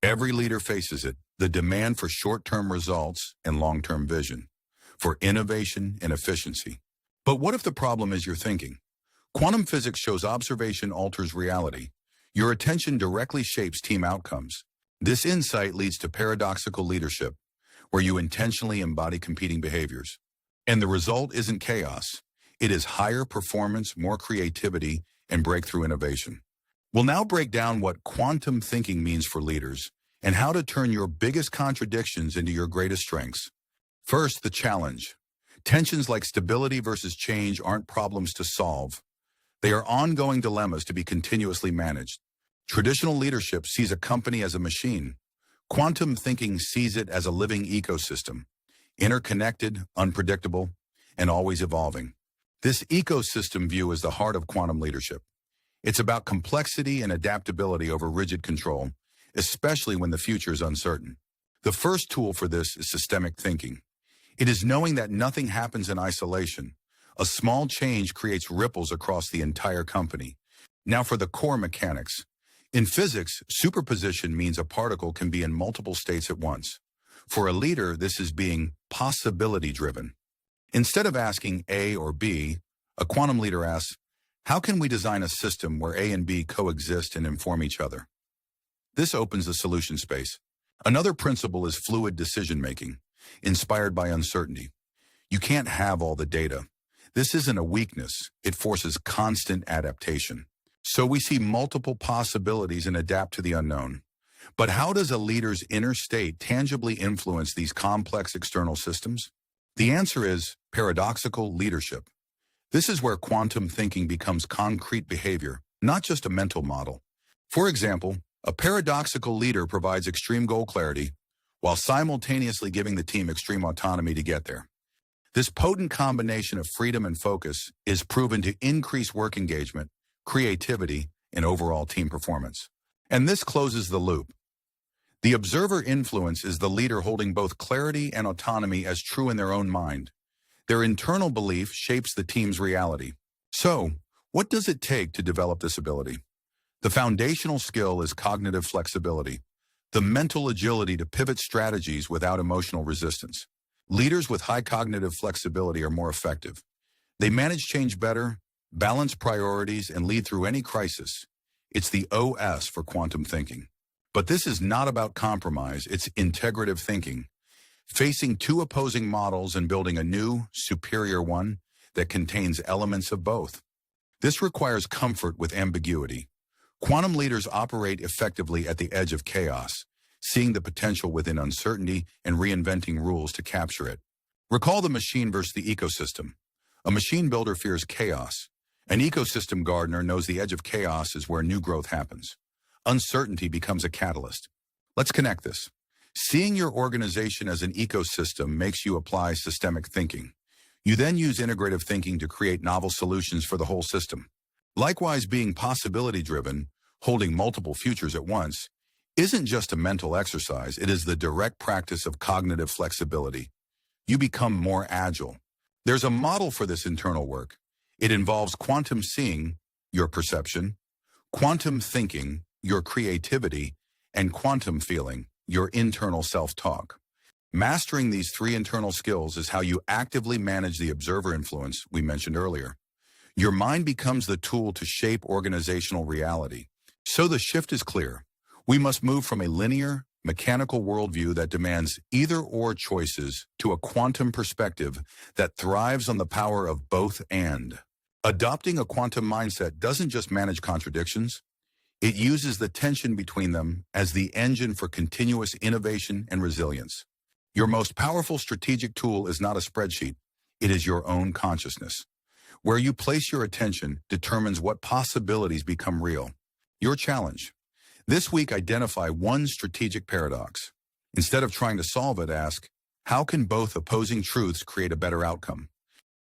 Every leader faces it, the demand for short-term results and long-term vision, for innovation and efficiency. But what if the problem is your thinking? Quantum physics shows observation alters reality. Your attention directly shapes team outcomes. This insight leads to paradoxical leadership, where you intentionally embody competing behaviors. And the result isn't chaos. It is higher performance, more creativity, and breakthrough innovation. We'll now break down what quantum thinking means for leaders and how to turn your biggest contradictions into your greatest strengths. First, the challenge. Tensions like stability versus change aren't problems to solve. They are ongoing dilemmas to be continuously managed. Traditional leadership sees a company as a machine. Quantum thinking sees it as a living ecosystem, interconnected, unpredictable, and always evolving. This ecosystem view is the heart of quantum leadership. It's about complexity and adaptability over rigid control, especially when the future is uncertain. The first tool for this is systemic thinking. It is knowing that nothing happens in isolation. A small change creates ripples across the entire company. Now for the core mechanics. In physics, superposition means a particle can be in multiple states at once. For a leader, this is being possibility-driven. Instead of asking A or B, a quantum leader asks, how can we design a system where A and B coexist and inform each other? This opens the solution space. Another principle is fluid decision-making, inspired by uncertainty. You can't have all the data. This isn't a weakness. It forces constant adaptation. So we see multiple possibilities and adapt to the unknown. But how does a leader's inner state tangibly influence these complex external systems? The answer is paradoxical leadership. This is where quantum thinking becomes concrete behavior, not just a mental model. For example, a paradoxical leader provides extreme goal clarity while simultaneously giving the team extreme autonomy to get there. This potent combination of freedom and focus is proven to increase work engagement, creativity, and overall team performance. And this closes the loop. The observer influence is the leader holding both clarity and autonomy as true in their own mind. Their internal belief shapes the team's reality. So, what does it take to develop this ability? The foundational skill is cognitive flexibility, the mental agility to pivot strategies without emotional resistance. Leaders with high cognitive flexibility are more effective. They manage change better, balance priorities, and lead through any crisis. It's the OS for quantum thinking. But this is not about compromise, it's integrative thinking. Facing two opposing models and building a new, superior one that contains elements of both. This requires comfort with ambiguity. Quantum leaders operate effectively at the edge of chaos, seeing the potential within uncertainty and reinventing rules to capture it. Recall the machine versus the ecosystem. A machine builder fears chaos. An ecosystem gardener knows the edge of chaos is where new growth happens. Uncertainty becomes a catalyst. Let's connect this. Seeing your organization as an ecosystem makes you apply systemic thinking. You then use integrative thinking to create novel solutions for the whole system. Likewise, being possibility-driven, holding multiple futures at once, isn't just a mental exercise, it is the direct practice of cognitive flexibility. You become more agile. There's a model for this internal work. It involves quantum seeing, your perception, quantum thinking, your creativity, and quantum feeling, your internal self-talk. Mastering these three internal skills is how you actively manage the observer influence we mentioned earlier. Your mind becomes the tool to shape organizational reality. So the shift is clear. We must move from a linear, mechanical worldview that demands either-or choices to a quantum perspective that thrives on the power of both and. Adopting a quantum mindset doesn't just manage contradictions, it uses the tension between them as the engine for continuous innovation and resilience. Your most powerful strategic tool is not a spreadsheet, it is your own consciousness. Where you place your attention determines what possibilities become real. Your challenge. This week, identify one strategic paradox. Instead of trying to solve it, ask, how can both opposing truths create a better outcome?